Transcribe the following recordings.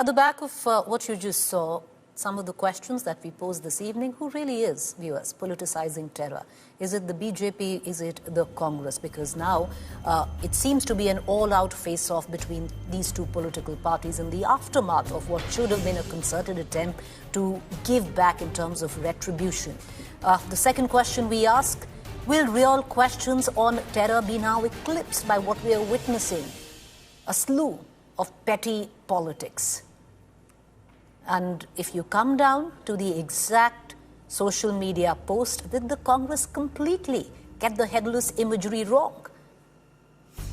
At the back of what you just saw, some of the questions that we posed this evening, who really is, viewers, politicizing terror? Is it the BJP? Is it the Congress? Because now it seems to be an all-out face-off between these two political parties in the aftermath of what should have been a concerted attempt to give back in terms of retribution. The second question we ask, will real questions on terror be now eclipsed by what we are witnessing? A slew of petty politics. And if you come down to the exact social media post, did the Congress completely get the headless imagery wrong?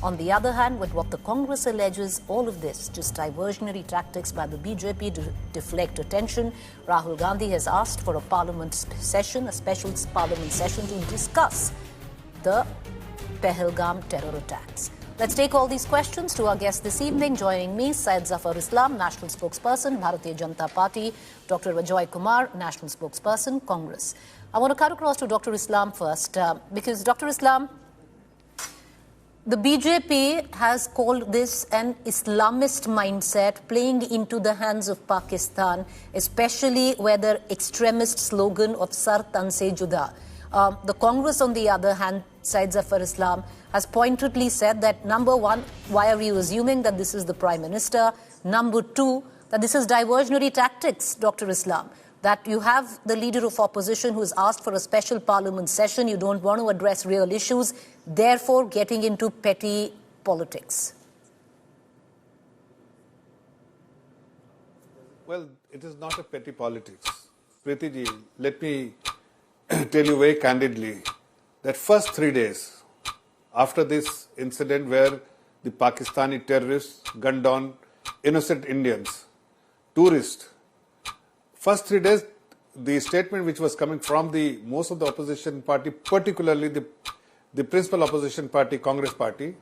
On the other hand, with what the Congress alleges, all of this just diversionary tactics by the BJP to deflect attention. Rahul Gandhi has asked for a parliament session, a special parliament session to discuss the Pehalgam terror attacks. Let's take all these questions to our guests this evening. Joining me, Syed Zafar Islam, National Spokesperson, Bharatiya Janata Party, Dr. Ajoy Kumar, National Spokesperson, Congress. I want to cut across to Dr. Islam first, because Dr. Islam, the BJP has called this an Islamist mindset playing into the hands of Pakistan, especially where the extremist slogan of Sar Tan Se Juda. The Congress, on the other hand, Syed Zafar Islam, has pointedly said that, number one, why are you assuming that this is the Prime Minister? Number two, that this is diversionary tactics, Dr. Islam. That you have the leader of opposition who has asked for a special parliament session, you don't want to address real issues, therefore getting into petty politics. Well, it is not a petty politics. Preeti ji, let me tell you very candidly that first 3 days after this incident where the Pakistani terrorists gunned down innocent Indians, tourists, first 3 days, the statement which was coming from the most of the opposition party, particularly the principal opposition party, Congress party,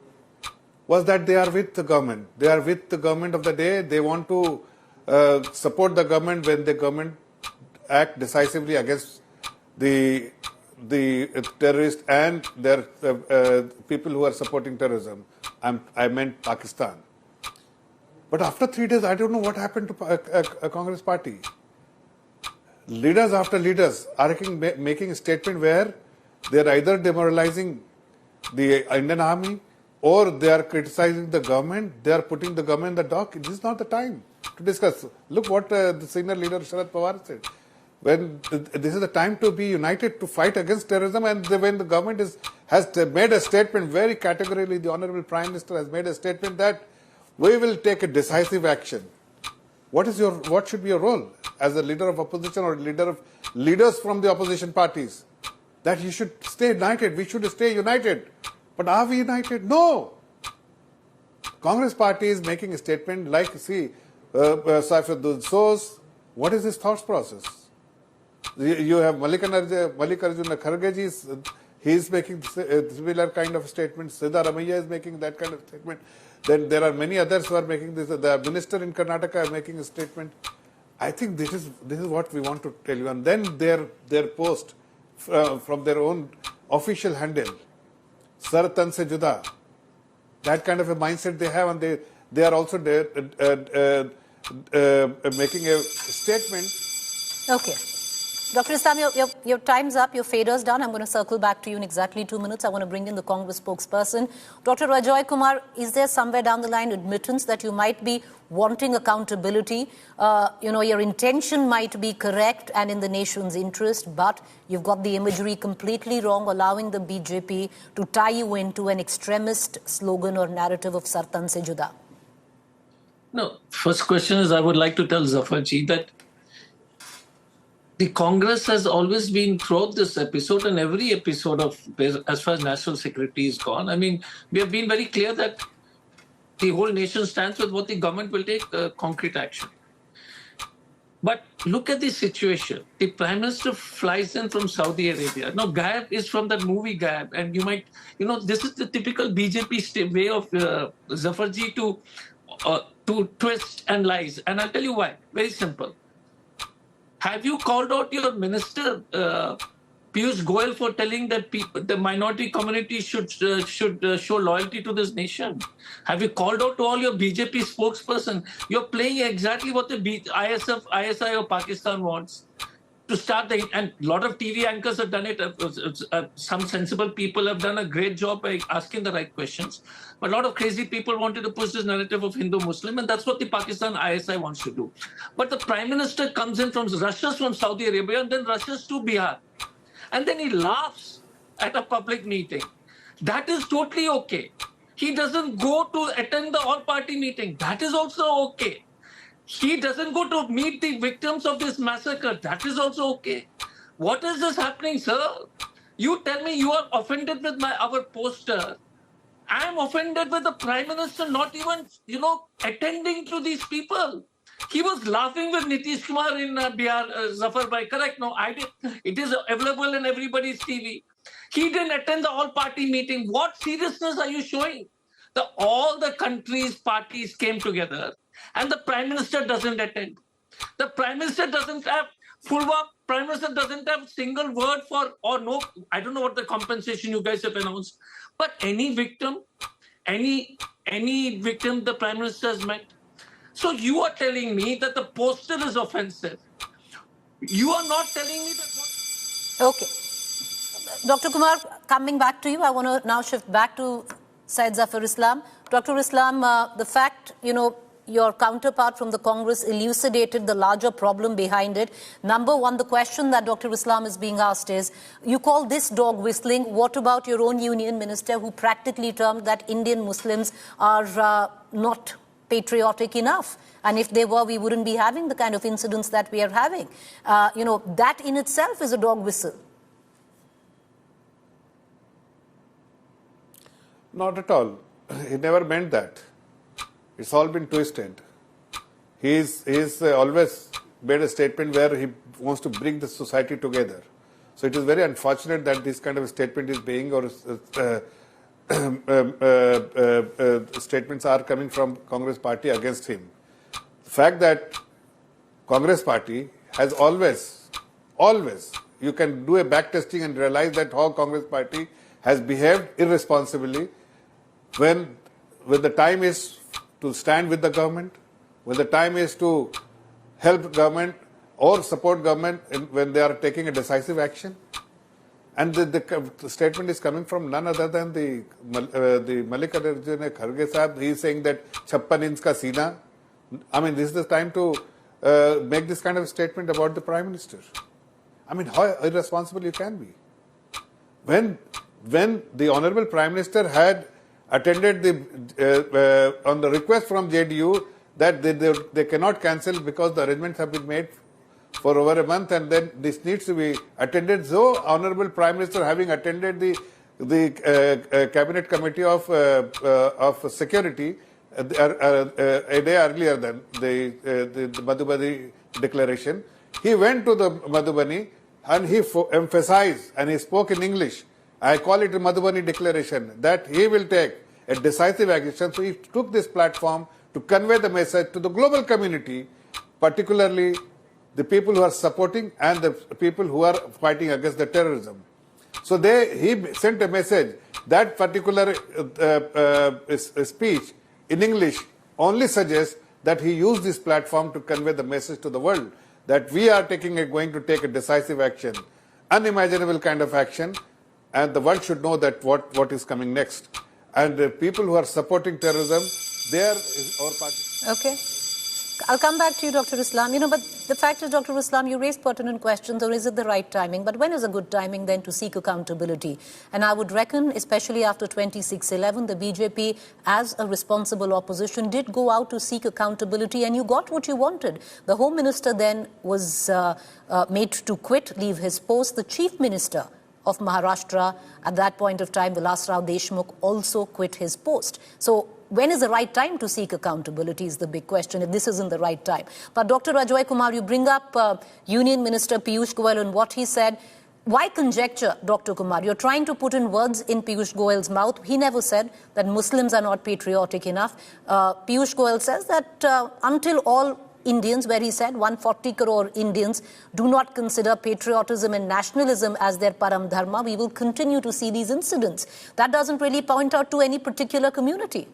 was that they are with the government. They are with the government of the day. They want to support the government when the government act decisively against the terrorists and their people who are supporting terrorism. I meant Pakistan. But after 3 days, I don't know what happened to a Congress party. Leaders after leaders are making a statement where they are either demoralizing the Indian army or they are criticizing the government. They are putting the government in the dock. This is not the time to discuss. Look what the senior leader Sharad Pawar said. When this is the time to be united to fight against terrorism, and when the government has made a statement very categorically, the Honorable Prime Minister has made a statement that we will take a decisive action. What should be your role as a leader of opposition or leaders from the opposition parties? That you should stay united. We should stay united. But are we united? No. Congress party is making a statement like, see, Saifuddin Sos, what is his thought process? You have Mallikarjuna Kharge, he is making similar kind of statements. Siddha Ramaiah is making that kind of statement. Then there are many others who are making this. The minister in Karnataka is making a statement. I think this is what we want to tell you. And then their post from their own official handle, Sar Tan Se Juda, that kind of a mindset they have, and they are also making a statement. Okay. Dr. Islam, your time's up, your fader's done. I'm going to circle back to you in exactly 2 minutes. I want to bring in the Congress spokesperson. Dr. Ajoy Kumar, is there somewhere down the line admittance that you might be wanting accountability? Your intention might be correct and in the nation's interest, but you've got the imagery completely wrong, allowing the BJP to tie you into an extremist slogan or narrative of Sar Tan Se Juda. No, first question is I would like to tell Zafarji that the Congress has always been throughout this episode and every episode of, as far as national security is gone, I mean, we have been very clear that the whole nation stands with what the government will take concrete action. But look at the situation. The Prime Minister flies in from Saudi Arabia. Now, Gayab is from that movie Gayab. And you might, this is the typical BJP way of Zafarji to twist and lies. And I'll tell you why. Very simple. Have you called out your minister Piyush Goyal for telling that the minority community should show loyalty to this nation? Have you called out to all your BJP spokesperson? You're playing exactly what the ISI or Pakistan wants. To start and a lot of TV anchors have done it. Some sensible people have done a great job by asking the right questions. But a lot of crazy people wanted to push this narrative of Hindu-Muslim, and that's what the Pakistan ISI wants to do. But the Prime Minister comes in rushes from Saudi Arabia and then rushes to Bihar. And then he laughs at a public meeting. That is totally okay. He doesn't go to attend the all-party meeting. That is also okay. He doesn't go to meet the victims of this massacre. That is also okay. What is this happening, sir? You tell me you are offended with our poster. I am offended with the Prime Minister not even, attending to these people. He was laughing with Nitish Kumar in Bihar, Zafar Bhai. Correct? No, I did. It is available in everybody's TV. He didn't attend the all-party meeting. What seriousness are you showing? All the country's parties came together. And the Prime Minister doesn't attend. The Prime Minister doesn't have Prime Minister doesn't have single word I don't know what the compensation you guys have announced, but any victim the Prime Minister has met. So you are telling me that the poster is offensive. You are not telling me that. Okay. Dr. Kumar, coming back to you, I want to now shift back to Syed Zafar Islam. Dr. Islam, the fact, your counterpart from the Congress elucidated the larger problem behind it. Number one, the question that Dr. Islam is being asked is, you call this dog whistling. What about your own union minister who practically termed that Indian Muslims are not patriotic enough? And if they were, we wouldn't be having the kind of incidents that we are having. That in itself is a dog whistle. Not at all. He never meant that. It's all been twisted. He's always made a statement where he wants to bring the society together. So it is very unfortunate that this kind of a statement is being, or statements are coming from Congress party against him. The fact that Congress party has always, you can do a back testing and realize that how Congress party has behaved irresponsibly when the time is to stand with the government, when the time is to help government or support government when they are taking a decisive action. And the statement is coming from none other than the Mallikarjun Kharge Sahib. He is saying that 56 inch ka seena. I mean, this is the time to make this kind of statement about the Prime Minister. I mean, how irresponsible you can be. When the Honorable Prime Minister had attended on the request from JDU that they cannot cancel because the arrangements have been made for over a month, and then this needs to be attended. So, Honorable Prime Minister, having attended the Cabinet Committee of Security a day earlier than the Madhubani declaration, he went to the Madhubani and he emphasized, and he spoke in English. I call it a Madhubani declaration, that he will take a decisive action. So he took this platform to convey the message to the global community, particularly the people who are supporting and the people who are fighting against the terrorism. So he sent a message. That particular speech in English only suggests that he used this platform to convey the message to the world that we are going to take a decisive action, unimaginable kind of action, and the world should know that what is coming next. And the people who are supporting terrorism, they are our party. Okay. I'll come back to you, Dr. Islam. But the fact is, Dr. Islam, you raised pertinent questions, or is it the right timing? But when is a good timing then to seek accountability? And I would reckon, especially after 26/11, the BJP, as a responsible opposition, did go out to seek accountability, and you got what you wanted. The Home Minister then was made to quit, leave his post. The Chief Minister of Maharashtra, at that point of time, Vilasrao Deshmukh, also quit his post. So when is the right time to seek accountability is the big question, if this isn't the right time. But Dr. Ajoy Kumar, you bring up Union Minister Piyush Goyal and what he said. Why conjecture, Dr. Kumar? You're trying to put in words in Piyush Goyal's mouth. He never said that Muslims are not patriotic enough. Piyush Goyal says that until all Indians, where he said 140 crore Indians do not consider patriotism and nationalism as their param dharma. We will continue to see these incidents. That doesn't really point out to any particular community.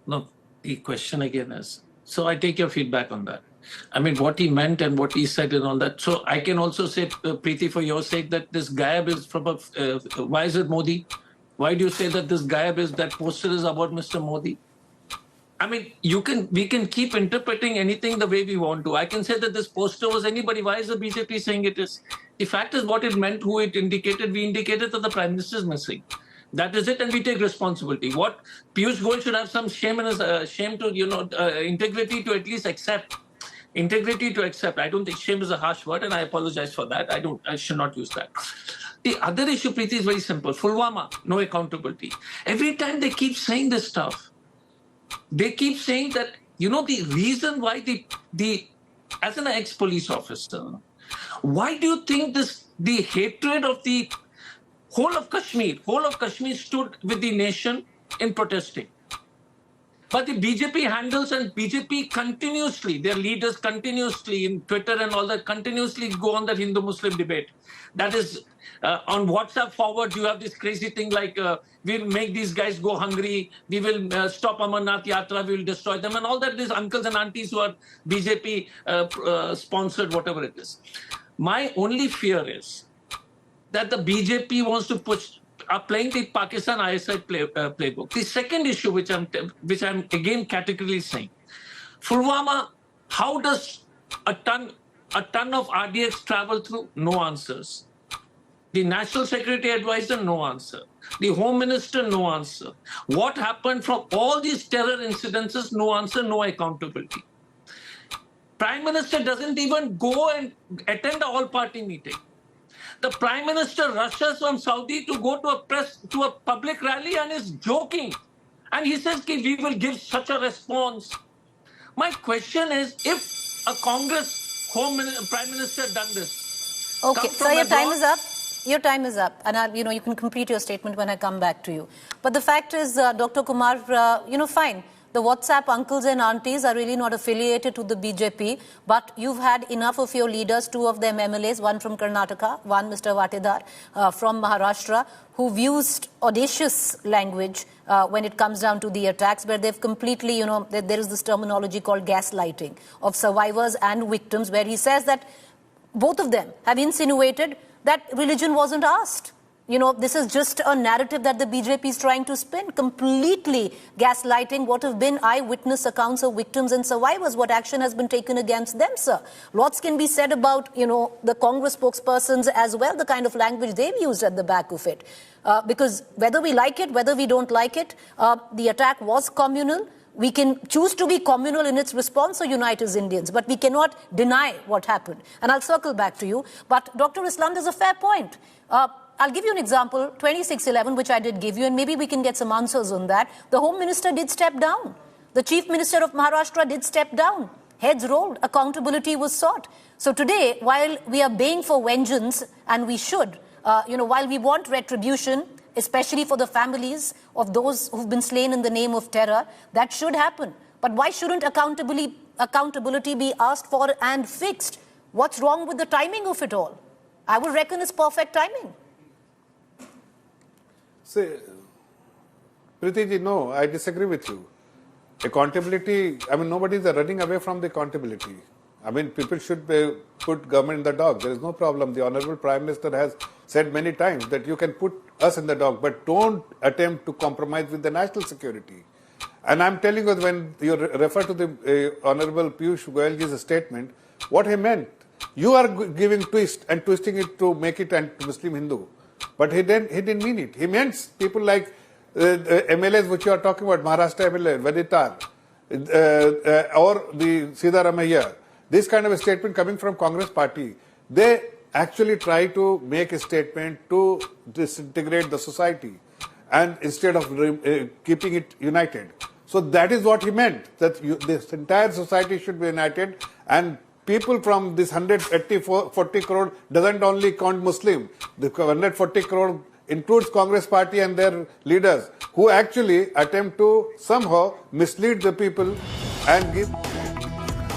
No. The question again is, so I take your feedback on that. I mean, what he meant and what he said and all that. So I can also say, Preeti, for your sake, that this Gayab is from why is it Modi? Why do you say that this Gayab is, that poster is about Mr. Modi? I mean, we can keep interpreting anything the way we want to. I can say that this poster was anybody. Why is the BJP saying it is? The fact is what it meant, who it indicated. We indicated that the Prime Minister is missing. That is it, and we take responsibility. What Piyush Goyal should have some shame and shame to, integrity to at least accept. Integrity to accept. I don't think shame is a harsh word, and I apologize for that. I should not use that. The other issue, Preeti, is very simple. Pulwama, no accountability. Every time they keep saying this stuff, they keep saying that, the reason why as an ex-police officer, why do you think the hatred of the whole of Kashmir stood with the nation in protesting? But the BJP handles, and BJP continuously, their leaders continuously in Twitter and all that, continuously go on that Hindu-Muslim debate. That is, on WhatsApp forward, you have this crazy thing like, we'll make these guys go hungry, we will stop Amarnath Yatra, we will destroy them, and all that, these uncles and aunties who are BJP sponsored, whatever it is. My only fear is that the BJP wants to are playing the Pakistan ISI playbook. The second issue, which I'm again categorically saying, Pulwama, how does a ton of RDX travel through? No answers. The National Security Advisor, no answer. The Home Minister, no answer. What happened from all these terror incidences? No answer, no accountability. Prime Minister doesn't even go and attend the all-party meeting. The Prime Minister rushes from Saudi to go to a public rally and is joking. And he says, we will give such a response. My question is, if a Congress Prime Minister done this... Okay, so your time is up. Your time is up. And, you can complete your statement when I come back to you. But the fact is, Dr. Kumar, fine. The WhatsApp uncles and aunties are really not affiliated to the BJP, but you've had enough of your leaders, two of them MLAs, one from Karnataka, one Mr. Watedar from Maharashtra, who've used audacious language when it comes down to the attacks, where they've completely, there is this terminology called gaslighting of survivors and victims, where he says that both of them have insinuated that religion wasn't asked. This is just a narrative that the BJP is trying to spin, completely gaslighting what have been eyewitness accounts of victims and survivors, what action has been taken against them, sir. Lots can be said about, the Congress spokespersons as well, the kind of language they've used at the back of it. Because whether we like it, whether we don't like it, the attack was communal. We can choose to be communal in its response or unite as Indians, but we cannot deny what happened. And I'll circle back to you. But Dr. Islam has a fair point. I'll give you an example, 2611, which I did give you, and maybe we can get some answers on that. The Home Minister did step down. The Chief Minister of Maharashtra did step down. Heads rolled. Accountability was sought. So today, while we are baying for vengeance, and we should, while we want retribution, especially for the families of those who've been slain in the name of terror, that should happen. But why shouldn't accountability be asked for and fixed? What's wrong with the timing of it all? I would reckon it's perfect timing. See, Preeti, no, I disagree with you. Accountability, nobody is running away from the accountability. People should put government in the dock. There is no problem. The Honorable Prime Minister has said many times that you can put us in the dock, but don't attempt to compromise with the national security. And I'm telling you, when you refer to the Honorable Piyush Goyalji's statement, what he meant, you are giving twist and twisting it to make it anti-Muslim Hindu. But he didn't mean it. He meant people like MLAs, which you are talking about, Maharashtra MLA, Vaditar, or the Siddharamaiah. This kind of a statement coming from Congress party, they actually try to make a statement to disintegrate the society, and instead of keeping it united. So that is what he meant, that this entire society should be united, and people from this 140 crore doesn't only count Muslim. The 140 crore includes Congress party and their leaders, who actually attempt to somehow mislead the people and give...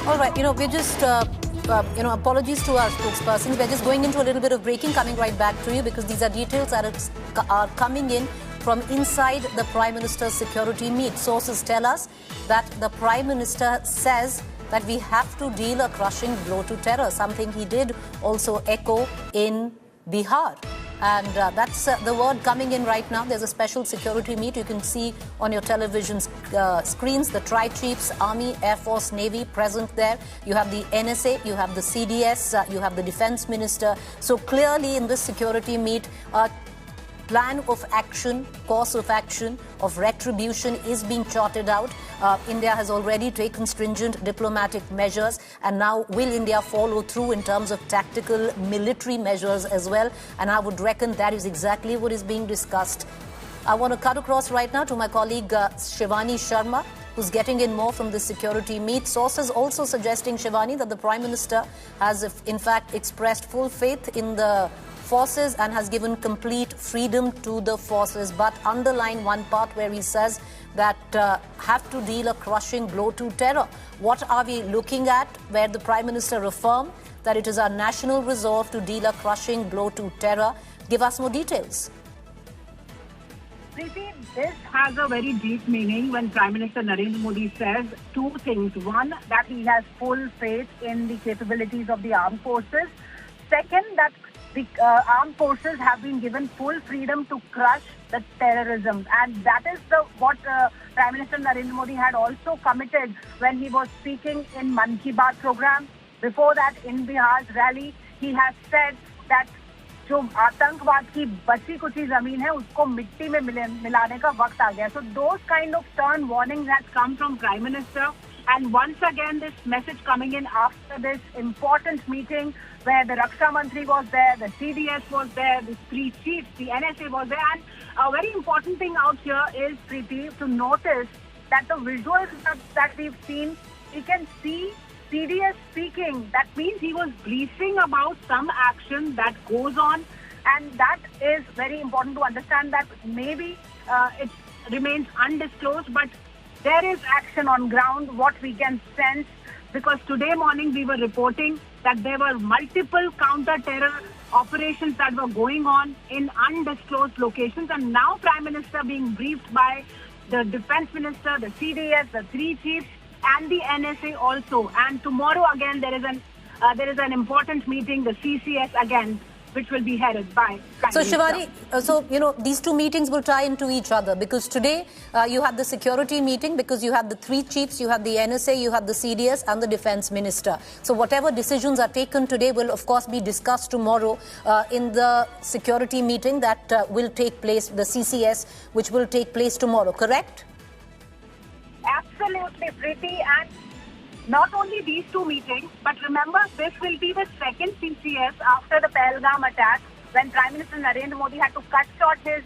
All right, we're just, apologies to our spokespersons. We're just going into a little bit of breaking, coming right back to you because these are details that are coming in from inside the Prime Minister's security meet. Sources tell us that the Prime Minister says that we have to deal a crushing blow to terror, something he did also echo in Bihar. And that's the word coming in right now. There's a special security meet. You can see on your television screens the tri-chiefs, Army, Air Force, Navy present there. You have the NSA, you have the CDS, you have the Defense Minister. So clearly in this security meet, plan of action, course of action, of retribution is being charted out. India has already taken stringent diplomatic measures, and now will India follow through in terms of tactical military measures as well? And I would reckon that is exactly what is being discussed. I want to cut across right now to my colleague Shivani Sharma, who's getting in more from the security meet. Sources also suggesting, Shivani, that the Prime Minister has in fact expressed full faith in the forces and has given complete freedom to the forces, but underline one part where he says that have to deal a crushing blow to terror. What are we looking at where the Prime Minister affirmed that it is our national resolve to deal a crushing blow to terror? Give us more details. Preeti, this has a very deep meaning when Prime Minister Narendra Modi says two things. One, that he has full faith in the capabilities of the armed forces. Second, that the armed forces have been given full freedom to crush the terrorism. And that is what Prime Minister Narendra Modi had also committed when he was speaking in Man Ki Baat program. Before that, in Bihar's rally, he has said that जो आतंकवाद की बची कुची जमीन है उसको मिट्टी में मिलाने का वक्त आ गया. So those kind of stern warnings has come from Prime Minister. And once again, this message coming in after this important meeting where the Raksha Mantri was there, the CDS was there, the three chiefs, the NSA was there. And a very important thing out here is, Preeti, to notice that the visuals that we've seen, we can see CDS speaking. That means he was briefing about some action that goes on. And that is very important to understand that maybe it remains undisclosed, but there is action on ground, what we can sense, because today morning we were reporting that there were multiple counter-terror operations that were going on in undisclosed locations, and now Prime Minister being briefed by the Defense Minister, the CDS, the three chiefs, and the NSA also. And tomorrow again there is an important meeting, the CCS again, which will be headed by Prime Minister. Shivani, these two meetings will tie into each other because today you had the security meeting because you had the three chiefs, you had the NSA, you had the CDS and the Defense Minister. So whatever decisions are taken today will of course be discussed tomorrow in the security meeting that will take place, the CCS, which will take place tomorrow, correct? Absolutely, Preeti. And not only these two meetings, but remember, this will be the second CCS after the Pehalgam attack when Prime Minister Narendra Modi had to cut short his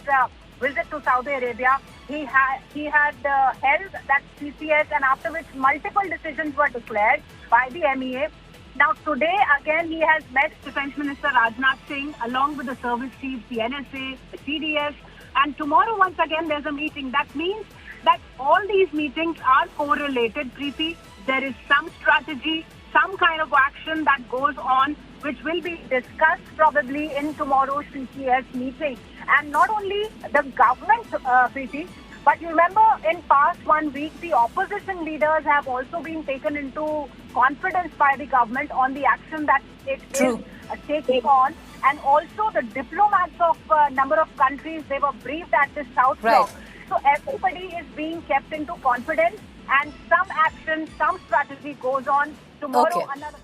visit to Saudi Arabia. He had held that CCS, and after which multiple decisions were declared by the MEA. Now today again he has met Defense Minister Rajnath Singh along with the service chiefs, the NSA, the CDS, and tomorrow once again there's a meeting. That means that all these meetings are correlated, Preeti. There is some strategy, some kind of action that goes on, which will be discussed probably in tomorrow's CCS meeting. And not only the government, Preeti, but you remember in past 1 week, the opposition leaders have also been taken into confidence by the government on the action that it is taking on. And also the diplomats of a number of countries, they were briefed at the South Block. So everybody is being kept into confidence. And some action, some strategy goes on. Tomorrow, another.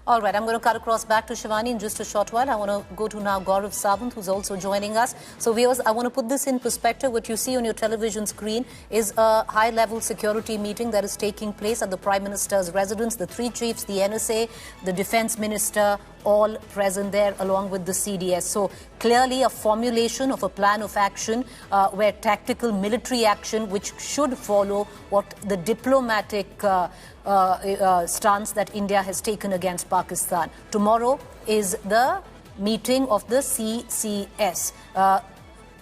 All right, I'm going to cut across back to Shivani in just a short while. I want to go to now Gaurav Sawant, who's also joining us. So viewers, I want to put this in perspective. What you see on your television screen is a high-level security meeting that is taking place at the Prime Minister's residence. The three chiefs, the NSA, the Defense Minister, all present there along with the CDS. So clearly a formulation of a plan of action where tactical military action, which should follow what the diplomatic stance that India has taken against Pakistan. Tomorrow is the meeting of the CCS,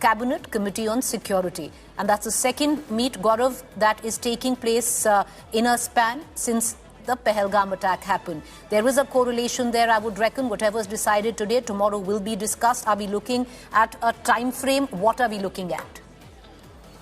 Cabinet Committee on Security. And that's the second meet, Gaurav, that is taking place in a span since the Pehalgam attack happened. There is a correlation there, I would reckon. Whatever is decided today, tomorrow will be discussed. Are we looking at a time frame? What are we looking at?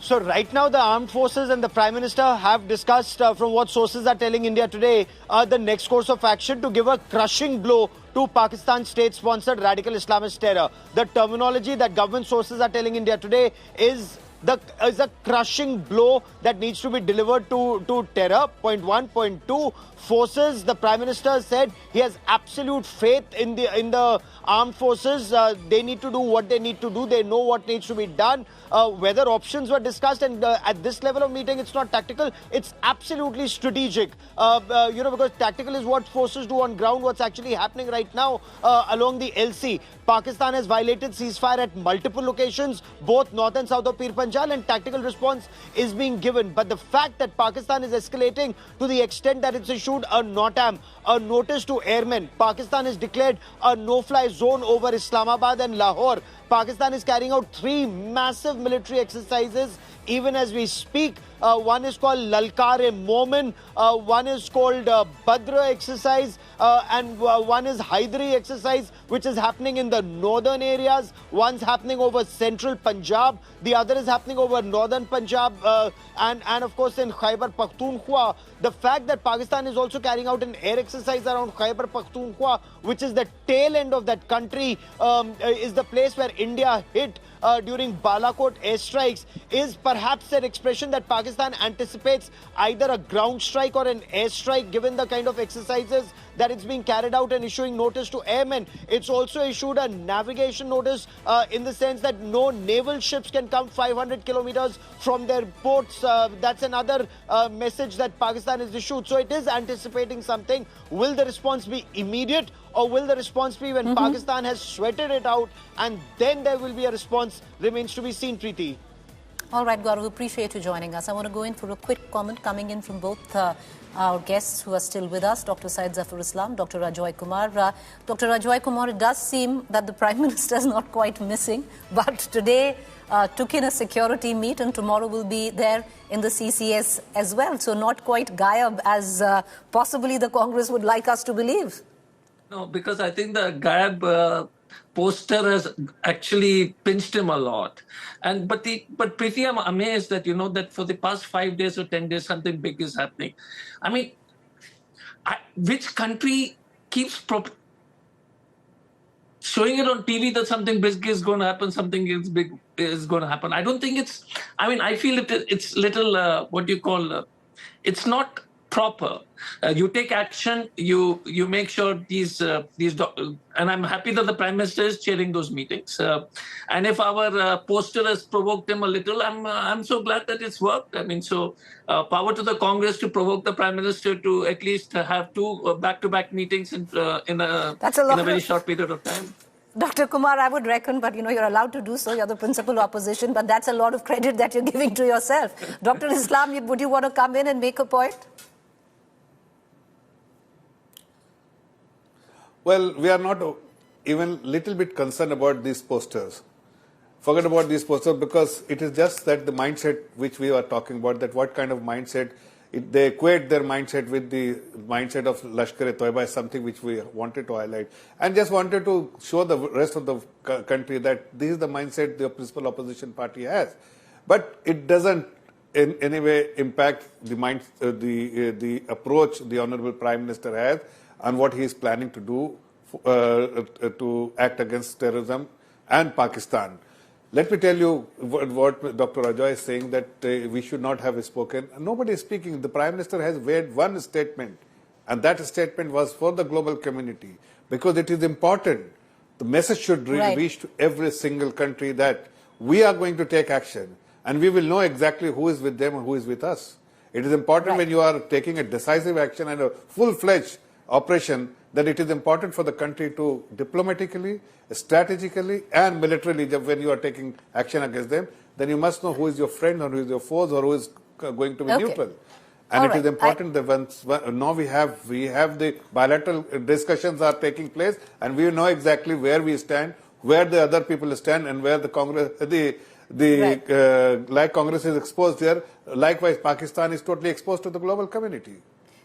So right now, the armed forces and the Prime Minister have discussed, from what sources are telling India today, the next course of action to give a crushing blow to Pakistan's state-sponsored radical Islamist terror. The terminology that government sources are telling India today is a crushing blow that needs to be delivered to terror. Point one. Point two, forces. The Prime Minister said he has absolute faith in the armed forces. They need to do what they need to do. They know what needs to be done. Whether options were discussed, and at this level of meeting, it's not tactical. It's absolutely strategic. Because tactical is what forces do on ground. What's actually happening right now along the LC. Pakistan has violated ceasefire at multiple locations, both north and south of Pir Panjal, and tactical response is being given. But the fact that Pakistan is escalating to the extent that it's issued a NOTAM, a notice to airmen. Pakistan has declared a no-fly zone over Islamabad and Lahore. Pakistan is carrying out 3 massive military exercises even as we speak. One is called Lalkar-e-Momin, one is called Badr exercise, and one is Haidari exercise, which is happening in the northern areas. One's happening over central Punjab, the other is happening over northern Punjab, and of course in Khyber Pakhtunkhwa. The fact that Pakistan is also carrying out an air exercise around Khyber Pakhtunkhwa, which is the tail end of that country, is the place where India hit during Balakot airstrikes, is perhaps an expression that Pakistan anticipates either a ground strike or an airstrike, given the kind of exercises that it's being carried out, and issuing notice to airmen. It's also issued a navigation notice in the sense that no naval ships can come 500 kilometers from their ports. That's another message that Pakistan has issued. So it is anticipating something. Will the response be immediate, or will the response be when Pakistan has sweated it out and then there will be a response? Remains to be seen, Preeti. All right, Gaurav, appreciate you joining us. I want to go in for a quick comment coming in from both our guests who are still with us, Dr. Syed Zafar Islam, Dr. Ajoy Kumar. Dr. Ajoy Kumar, it does seem that the Prime Minister is not quite missing, but today took in a security meet and tomorrow will be there in the CCS as well. So not quite Gayab as possibly the Congress would like us to believe. No, because I think the Gayab poster has actually pinched him a lot. But Preeti, I'm amazed that, that for the past 5 days or 10 days, something big is happening. I mean, which country keeps showing it on TV that something big is going to happen, something big is going to happen? I don't think it's, I feel it's little, it's not proper. You take action, you make sure these and I'm happy that the Prime Minister is chairing those meetings. And if our poster has provoked him a little, I'm so glad that it's worked. So power to the Congress to provoke the Prime Minister to at least have 2 back-to-back meetings in a very short period of time. Dr. Kumar, I would reckon, but you're allowed to do so. You're the principal opposition, but that's a lot of credit that you're giving to yourself. Dr. Islam, would you want to come in and make a point? Well, we are not even little bit concerned about these posters. Forget about these posters, because it is just that the mindset which we are talking about, that what kind of mindset, they equate their mindset with the mindset of Lashkar-e-Toiba is something which we wanted to highlight. And just wanted to show the rest of the country that this is the mindset the principal opposition party has. But it doesn't in any way impact the approach the Honorable Prime Minister has and what he is planning to do to act against terrorism and Pakistan. Let me tell you what Dr. Ajoy is saying, that we should not have spoken. Nobody is speaking. The Prime Minister has made one statement, and that statement was for the global community, because it is important. The message should reach to every single country that we are going to take action, and we will know exactly who is with them and who is with us. It is important when you are taking a decisive action and a full-fledged operation, that it is important for the country to diplomatically, strategically and militarily, when you are taking action against them, then you must know who is your friend or who is your foes or who is going to be neutral. And it is important that once now we have the bilateral discussions are taking place, and we know exactly where we stand, where the other people stand, and where the Congress, like Congress is exposed there, likewise Pakistan is totally exposed to the global community.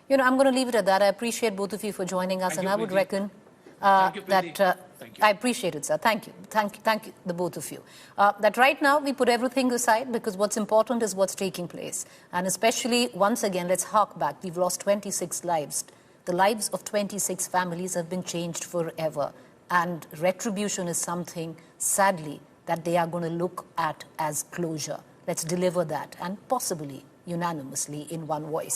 You know, I'm going to leave it at that. I appreciate both of you for joining us, and I would reckon Thank you, that Thank you. I appreciate it, sir. Thank you. Thank you, the both of you. That right now we put everything aside because what's important is what's taking place. And especially, once again, let's hark back. We've lost 26 lives. The lives of 26 families have been changed forever. And retribution is something, sadly, that they are going to look at as closure. Let's deliver that, and possibly unanimously in one voice.